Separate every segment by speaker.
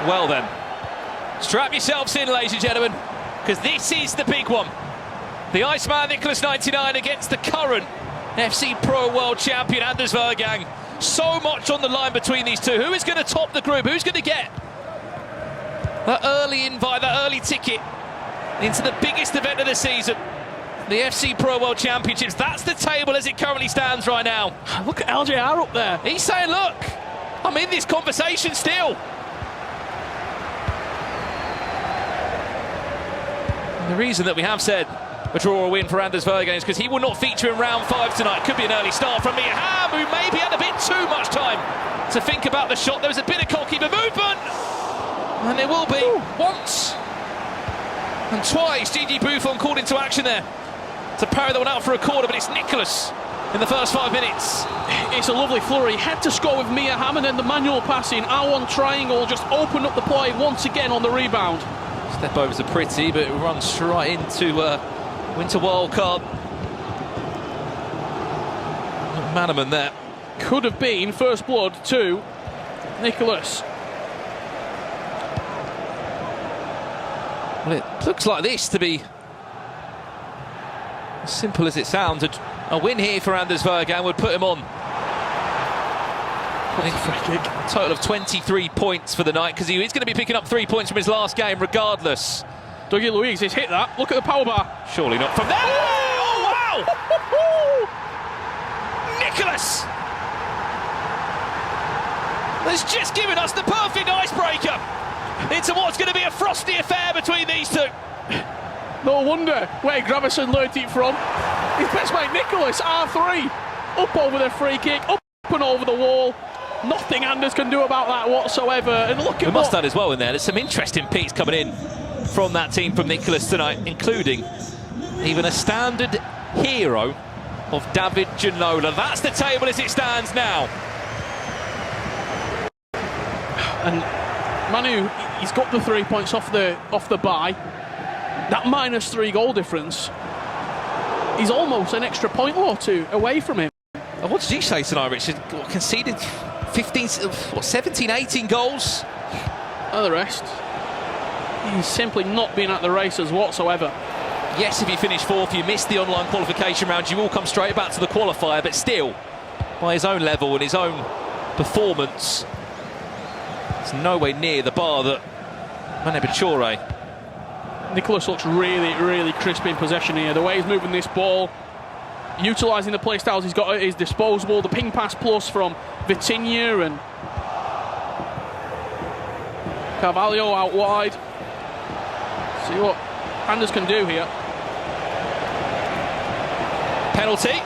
Speaker 1: Well then, strap yourselves in, ladies and gentlemen, because this is the big one. The Iceman Nicholas 99 against the current FC Pro World Champion Anders Verjgang. So much on the line between these two. Who is going to top the group? Who's going to get that early invite, that early ticket into the biggest event of the season, the FC Pro World Championships? That's the table as it currently stands right now.
Speaker 2: Look at LJR up there.
Speaker 1: He's saying, look, I'm in this conversation still. The reason that we have said a draw or win for Anders Verjgang is because he will not feature in round 5 tonight. Could be an early start from Verjgang, who maybe had a bit too much time to think about the shot. There was a bit of goalkeeper movement, and there will be once and twice. Gigi Buffon called into action there to parry that one out for a corner, but it's Nicholas in the first 5 minutes.
Speaker 2: It's a lovely flurry. Had to score with Verjgang, and then the manual passing. R1 triangle just opened up the play once again on the rebound.
Speaker 1: Step overs are pretty, but it runs straight into Winter Wildcard. Manaman there.
Speaker 2: Could have been first blood to Nicholas.
Speaker 1: Well, it looks like this to be as simple as it sounds. A win here for Anders Verjgang would put him on a total of 23 points for the night, because he is going to be picking up 3 points from his last game regardless.
Speaker 2: Dougie Luiz has hit that. Look at the power bar.
Speaker 1: Surely not from there. Oh, wow! Nicholas has just given us the perfect icebreaker into what's going to be a frosty affair between these two.
Speaker 2: No wonder where Gravison learnt it from. His best mate Nicholas, R3, up over the free kick, up and over the wall. Nothing Anders can do about that whatsoever. And look at
Speaker 1: we must add as well in there, there's some interesting picks coming in from that team from Nicholas tonight, including even a standard hero of David Ginola. That's the table as it stands now.
Speaker 2: And Manu, he's got the 3 points off the bye. That -3 goal difference, he's almost an extra point or two away from him.
Speaker 1: And what did you say tonight, Richard? Conceded 17, 18 goals?
Speaker 2: And the rest, he's simply not been at the races whatsoever.
Speaker 1: Yes, if you finish 4th, you missed the online qualification round, you will come straight back to the qualifier, but still, by his own level and his own performance, it's nowhere near the bar that Manebichore.
Speaker 2: Nicholas looks really, really crisp in possession here. The way he's moving this ball, utilising the play styles he's got at his disposal. The ping pass plus from Vitinha and Carvalho out wide. See what Anders can do here.
Speaker 1: Penalty.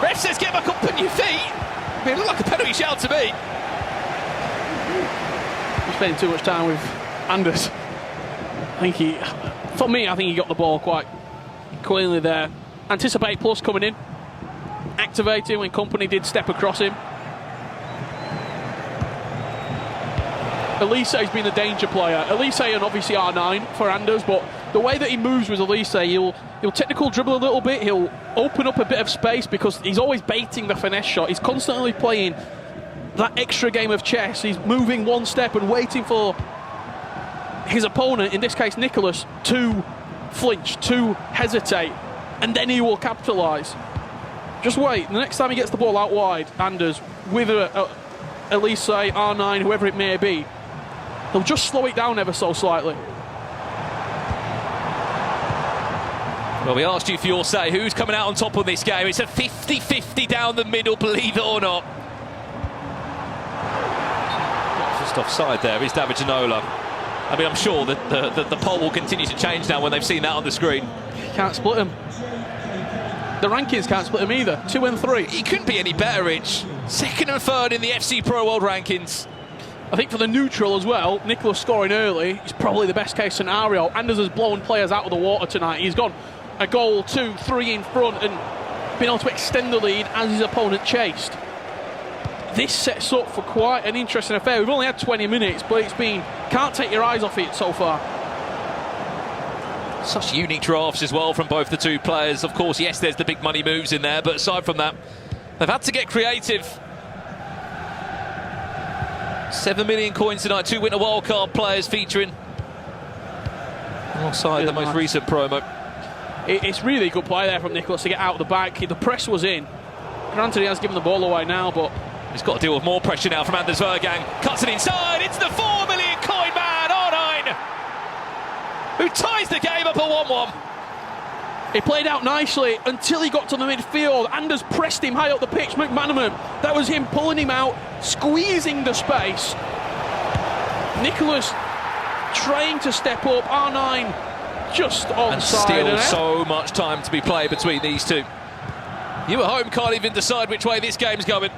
Speaker 1: Ref says get back up on your feet. I mean, it looked like a penalty shout to me.
Speaker 2: He's spending too much time with Anders. I think he got the ball quite cleanly there. Anticipate plus coming in. Activating when company did step across him. Elise has been the danger player. Elise and obviously R9 for Anders, but the way that he moves with Elise, he'll technical dribble a little bit, he'll open up a bit of space because he's always baiting the finesse shot. He's constantly playing that extra game of chess. He's moving one step and waiting for his opponent, in this case Nicholas, to flinch, to hesitate, and then he will capitalise. Just wait, the next time he gets the ball out wide, Anders, with Elise, R9, whoever it may be, he'll just slow it down ever so slightly.
Speaker 1: Well, we asked you for your say. Who's coming out on top of this game? It's a 50-50 down the middle, believe it or not. Just offside there is David Ginola. I mean, I'm sure that the poll will continue to change now when they've seen that on the screen.
Speaker 2: Can't split them. The rankings can't split them either. 2 and 3.
Speaker 1: He couldn't be any better, Rich. 2nd and 3rd in the FC Pro World rankings.
Speaker 2: I think for the neutral as well, Nicholas scoring early is probably the best case scenario. Anders has blown players out of the water tonight. He's gone a goal, 2, 3 in front and been able to extend the lead as his opponent chased. This sets up for quite an interesting affair. We've only had 20 minutes, but it's been, can't take your eyes off it so far.
Speaker 1: Such unique drafts as well from both the two players. Of course, yes, there's the big money moves in there, but aside from that, they've had to get creative 7 million coins tonight, 2 winter wildcard players featuring alongside the most recent promo.
Speaker 2: It's really good play there from Nicholas to get out of the back. The press was in. Granted, he has given the ball away now, but
Speaker 1: he's got to deal with more pressure now from Anders Verjgang. Cuts it inside. It's the 4 million coin man, R9, who ties the game up at 1-1.
Speaker 2: He played out nicely until he got to the midfield. Anders pressed him high up the pitch. McManaman, that was him pulling him out, squeezing the space. Nicholas trying to step up. R9 just onside.
Speaker 1: And still so much time to be played between these two. You at home can't even decide which way this game's going.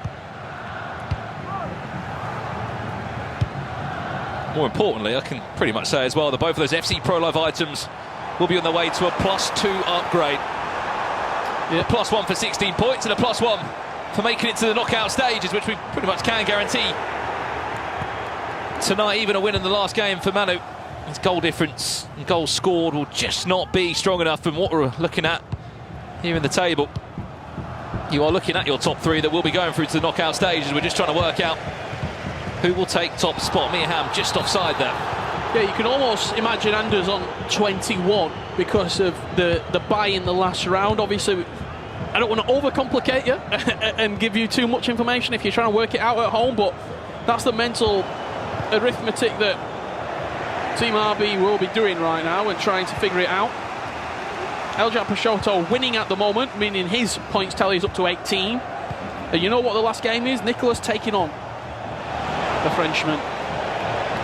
Speaker 1: More importantly, I can pretty much say as well that both of those FC Pro Live items will be on their way to a +2 upgrade. Yeah. A +1 for 16 points and a +1 for making it to the knockout stages, which we pretty much can guarantee. Tonight, even a win in the last game for Manu, his goal difference and goals scored will just not be strong enough from what we're looking at here in the table. You are looking at your top 3 that will be going through to the knockout stages. We're just trying to work out who will take top spot. Mearham just offside there.
Speaker 2: Yeah, you can almost imagine Anders on 21 because of the bye in the last round. Obviously, I don't want to overcomplicate you and give you too much information if you're trying to work it out at home, but that's the mental arithmetic that Team RB will be doing right now and trying to figure it out. Eljat Peixoto winning at the moment, meaning his points tally is up to 18. And you know what the last game is? Nicholas taking on the Frenchman.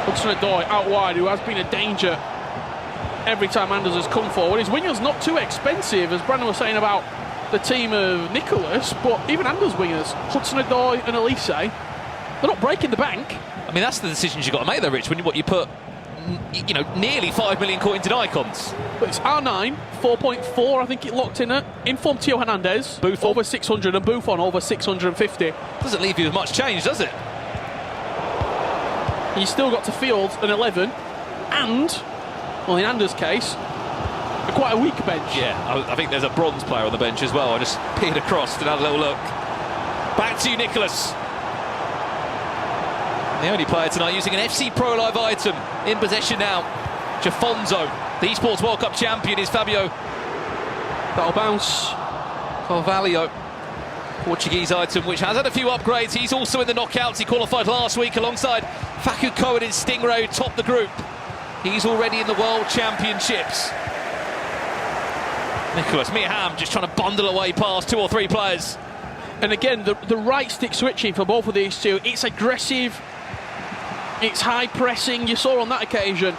Speaker 2: Hudson-Odoi out wide, who has been a danger every time Anders has come forward. His winger's not too expensive, as Brandon was saying about the team of Nicholas, but even Anders' wingers, Hudson-Odoi and Elise, they're not breaking the bank.
Speaker 1: I mean, that's the decisions you've got to make, though, Rich, when you put, you know, nearly 5 million coins in icons.
Speaker 2: But it's R9, 4.4, I think it locked in at. Informed Theo Hernandez,
Speaker 1: Buffon
Speaker 2: over 600, and Buffon over 650.
Speaker 1: Doesn't leave you with much change, does it?
Speaker 2: You still got to field an 11, and, well, in Anders' case, quite a weak bench.
Speaker 1: Yeah, I think there's a bronze player on the bench as well. I just peered across and had a little look. Back to you, Nicholas. The only player tonight using an FC Pro Live item in possession now. Jafonzo, the eSports World Cup champion, is Fabio.
Speaker 2: That'll bounce.
Speaker 1: Carvalho, Portuguese item, which has had a few upgrades. He's also in the knockouts. He qualified last week alongside Facu Cohen in Stingray, who topped the group. He's already in the World Championships. Nicholas Mearham just trying to bundle away past 2 or 3 players.
Speaker 2: And again, the right stick switching for both of these two, it's aggressive, it's high pressing. You saw on that occasion,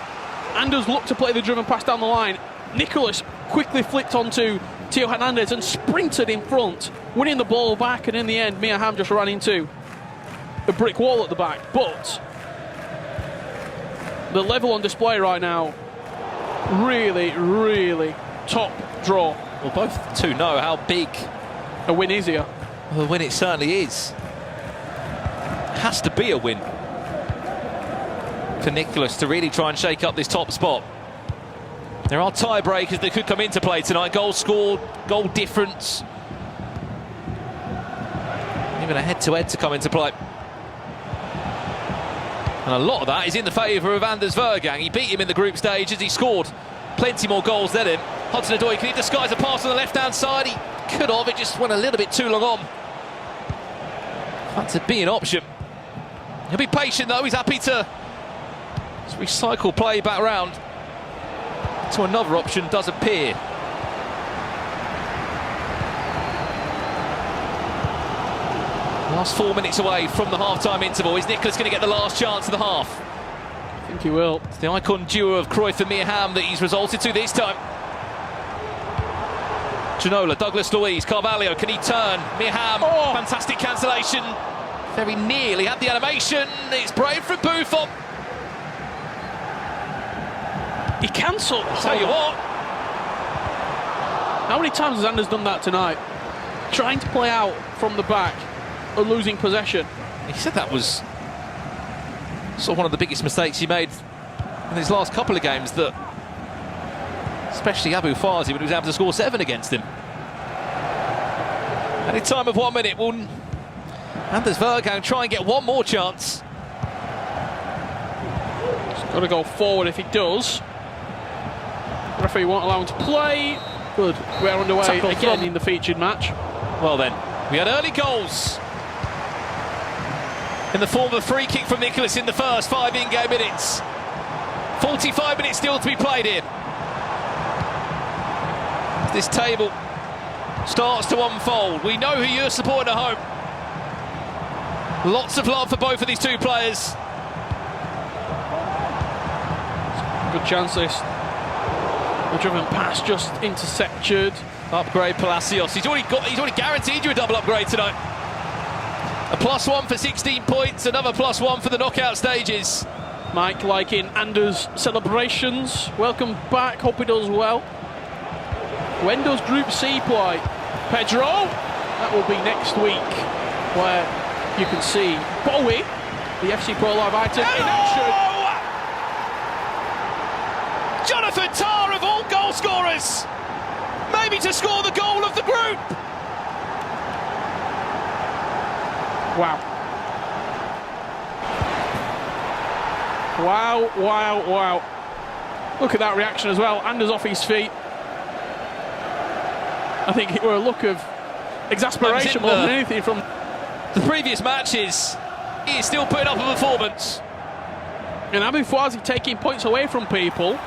Speaker 2: Anders looked to play the driven pass down the line. Nicholas quickly flicked onto Theo Hernandez and sprinted in front, winning the ball back, and in the end, Mearham just ran into a brick wall at the back. But the level on display right now, really, really top draw.
Speaker 1: Well, both two know how big
Speaker 2: a win is here.
Speaker 1: Well, a win it certainly is. Has to be a win for Nicholas to really try and shake up this top spot. There are tiebreakers that could come into play tonight. Goals scored, goal difference, even a head-to-head to come into play. And a lot of that is in the favour of Anders Verjgang. He beat him in the group stage as he scored plenty more goals than him. Hudson-Odoi, can he disguise a pass on the left-hand side? He could have, it just went a little bit too long on. That to be an option. He'll be patient though, he's happy to recycle play back round to another option does appear. Last 4 minutes away from the half-time interval. Is Nicholas going to get the last chance of the half?
Speaker 2: I think he will.
Speaker 1: It's the icon duo of Cruyff and Mearham that he's resulted to this time. Ginola, Douglas Luiz, Carvalho, can he turn? Mearham, fantastic cancellation. Very nearly had the animation. It's brave from Buffon.
Speaker 2: He cancelled.
Speaker 1: Tell you what.
Speaker 2: How many times has Anders done that tonight? Trying to play out from the back or losing possession.
Speaker 1: He said that was sort of one of the biggest mistakes he made in his last couple of games, that especially Abu Fazi when he was able to score 7 against him. And in time of 1 minute, will Anders Verjgang try and get one more chance?
Speaker 2: He's got to go forward if he does. Referee won't allow him to play. Good. We're underway
Speaker 1: Tackle
Speaker 2: again
Speaker 1: from-
Speaker 2: in the featured match.
Speaker 1: Well then, we had early goals in the form of a free kick from Nicholas in the first 5 in-game minutes. 45 minutes still to be played here. This table starts to unfold. We know who you're supporting at home. Lots of love for both of these two players.
Speaker 2: Good chance this. The driven pass just intercepted.
Speaker 1: Upgrade Palacios. He's already guaranteed you a double upgrade tonight. A +1 for 16 points, another +1 for the knockout stages.
Speaker 2: Mike liking Anders' celebrations. Welcome back, hope he does well. When does Group C play? Pedro? That will be next week, where you can see Bowie, the FC Pro Live item, in action.
Speaker 1: Jonathan Tarr, of all goal scorers, maybe to score the goal of the group.
Speaker 2: Wow. Wow, wow, wow. Look at that reaction as well. Anders off his feet. I think it were a look of exasperation more than anything from
Speaker 1: the previous matches. He is still putting up a performance.
Speaker 2: And Abu Fouazi taking points away from people.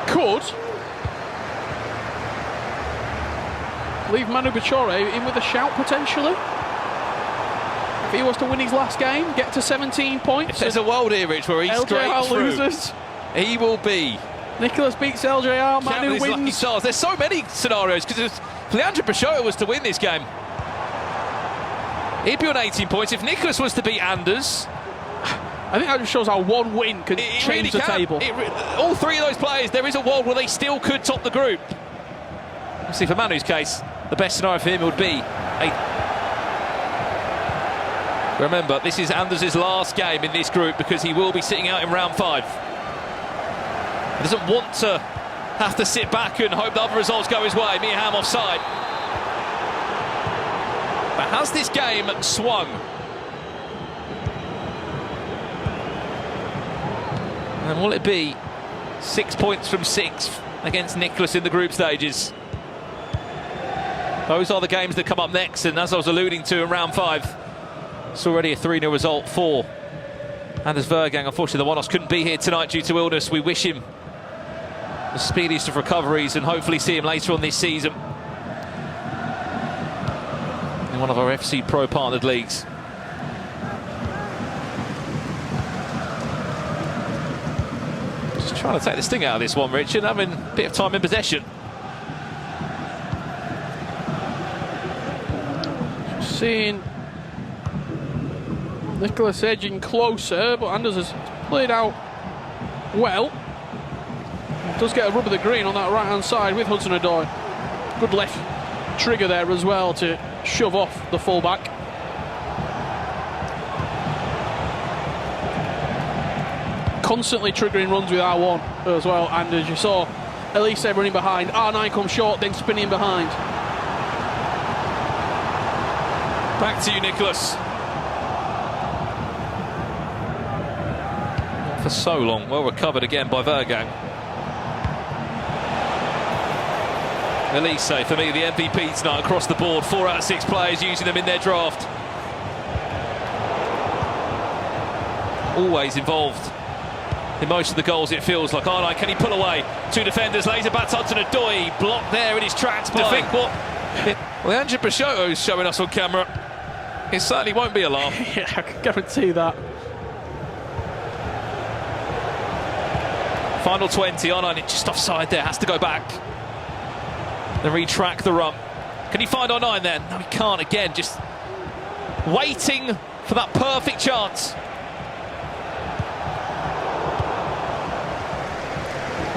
Speaker 2: Could leave Manu Bachore in with a shout potentially. If he was to win his last game, get to 17 points.
Speaker 1: If there's a world here, Rich, where he's
Speaker 2: LJR
Speaker 1: straight through,
Speaker 2: loses.
Speaker 1: he will be.
Speaker 2: Nicholas beats LJR, Manu wins.
Speaker 1: There's so many scenarios, because if Leandro Pachota was to win this game, he'd be on 18 points. If Nicholas was to beat Anders,
Speaker 2: I think that just shows how one win can change
Speaker 1: really
Speaker 2: the table.
Speaker 1: All three of those players, there is a world where they still could top the group. See, for Manu's case, the best scenario for him would be remember, this is Anders' last game in this group, because he will be sitting out in round 5. He doesn't want to have to sit back and hope the other results go his way. Miham offside. But has this game swung? And will it be 6 points from 6th against Nicholas in the group stages? Those are the games that come up next, and as I was alluding to in round 5, it's already a 3-0 result for Anders Verjgang. Unfortunately, the one-offs couldn't be here tonight due to illness. We wish him the speediest of recoveries and hopefully see him later on this season in one of our FC Pro partnered leagues. Just trying to take the sting out of this one, Richard, having a bit of time in possession.
Speaker 2: Seeing Nicholas edging closer, but Anders has played out well. Does get a rub of the green on that right-hand side with Hudson-Odoi. Good left trigger there as well to shove off the full-back. Constantly triggering runs with R1 as well, and as you saw, Elise running behind, R9 comes short, then spinning behind.
Speaker 1: Back to you, Nicholas. For so long, well recovered again by Verjgang. Elise, for me, the MVP tonight across the board. 4 out of 6 players using them in their draft. Always involved in most of the goals, it feels like. R9, can he pull away? 2 defenders, laser back to Hudson-Odoi, blocked there in his tracks. But I think what Leandro Pachota is showing us on camera, it certainly won't be a laugh.
Speaker 2: Yeah, I can guarantee that.
Speaker 1: Final 20, R9 just offside there, has to go back. Then retrack the run. Can he find R9 then? No, he can't again, just waiting for that perfect chance.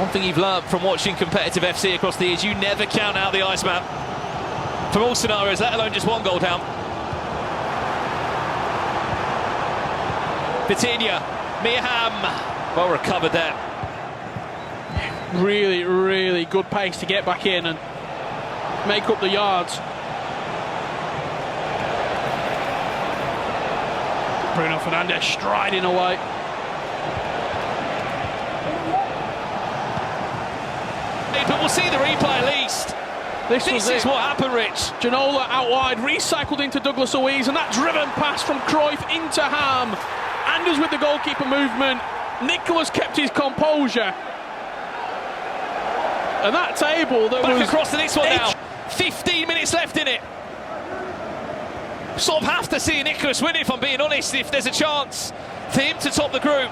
Speaker 1: One thing you've learned from watching competitive FC across the years, you never count out the Iceman. From all scenarios, let alone just one goal down. Vitinha, Miham, well recovered there.
Speaker 2: Really, really good pace to get back in and make up the yards. Bruno Fernandes striding away.
Speaker 1: But we'll see the replay at least. This is what happened, Rich.
Speaker 2: Ginola out wide, recycled into Douglas Luiz, and that driven pass from Cruyff into Ham. Anders with the goalkeeper movement. Nicholas kept his composure. And that table that
Speaker 1: back
Speaker 2: was
Speaker 1: across to this one now. 15 minutes left in it. Sort of have to see Nicholas win, if I'm being honest, if there's a chance for him to top the group.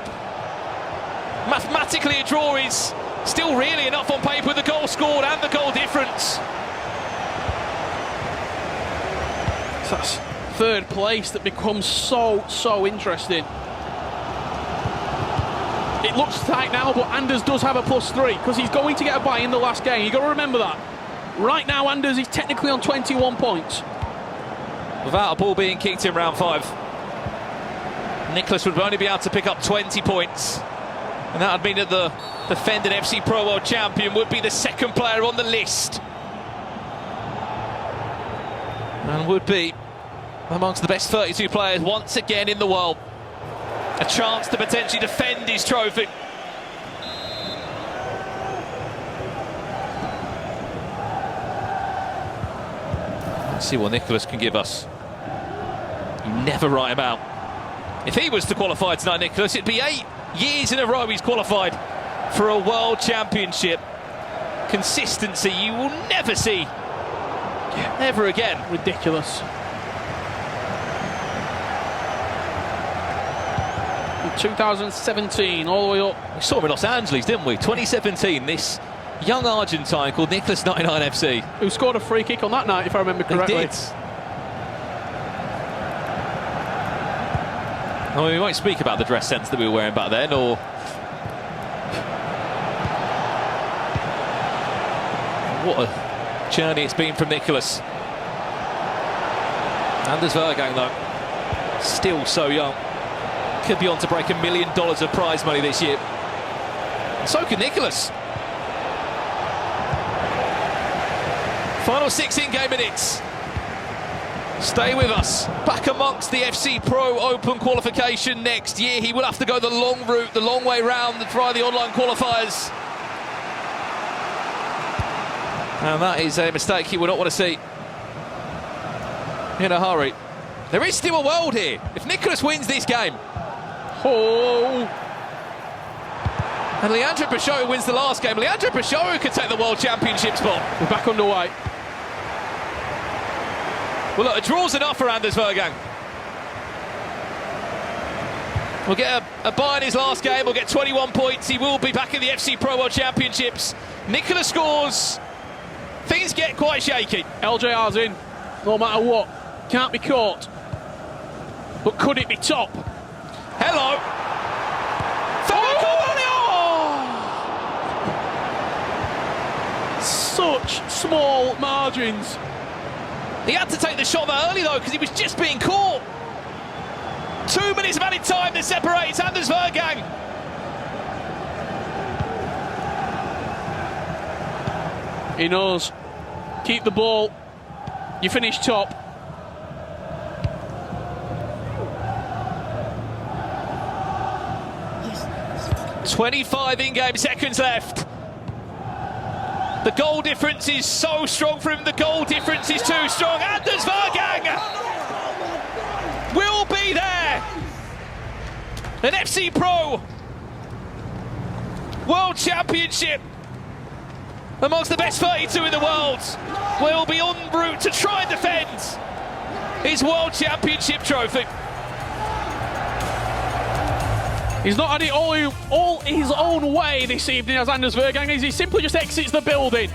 Speaker 1: Mathematically, a draw is still really enough on paper with the goal scored and the goal difference.
Speaker 2: That's third place that becomes so interesting. It looks tight now, but Anders does have a +3 because he's going to get a bye in the last game. You've got to remember that. Right now, Anders is technically on 21 points.
Speaker 1: Without a ball being kicked in round 5, Nicholas would only be able to pick up 20 points. And that would mean that the defending FC Pro World Champion would be the second player on the list. And would be amongst the best 32 players once again in the world. A chance to potentially defend his trophy. Let's see what Nicholas can give us. You never write him out. If he was to qualify tonight, Nicholas, it'd be 8 years in a row he's qualified for a World Championship. Consistency you will never see ever again.
Speaker 2: Ridiculous. In 2017, all the way up.
Speaker 1: We saw him in Los Angeles, didn't we? 2017, this young Argentine called Nicholas 99 FC.
Speaker 2: Who scored a free kick on that night, if I remember correctly.
Speaker 1: He did. I mean, we won't speak about the dress sense that we were wearing back then, or what a journey it's been from Nicholas. Anders Verjgang, though, still so young. Could be on to break $1 million of prize money this year. And so could Nicholas. Final 6 in-game minutes. Stay with us. Back amongst the FC Pro Open qualification next year. He will have to go the long route, the long way round, and try the online qualifiers. And that is a mistake he will not want to see in a hurry. There is still a world here. If Nicholas wins this game,
Speaker 2: oh,
Speaker 1: and Leandro Pachoa wins the last game, Leandro Pachoa could take the World Championship spot.
Speaker 2: we're back underway.
Speaker 1: Well, look, a draw's enough for Anders Verjgang. We'll get a bye in his last game. We'll get 21 points. He will be back in the FC Pro World Championships. Nicholas scores. Things get quite shaky.
Speaker 2: LJR's in, no matter what. Can't be caught. But could it be top?
Speaker 1: Hello.
Speaker 2: Such small margins.
Speaker 1: He had to take the shot that early, though, because he was just being caught. 2 minutes of added time that separates Anders Verjgang.
Speaker 2: He knows. Keep the ball. You finish top.
Speaker 1: Yes. 25 in-game seconds left. The goal difference is so strong for him. The goal difference is too strong. Anders Verjgang will be there. An FC Pro World Championship amongst the best 32 in the world will be en route to try and defend his World Championship trophy.
Speaker 2: He's not had it all his own way this evening as Anders Verjgang, as he simply just exits the building.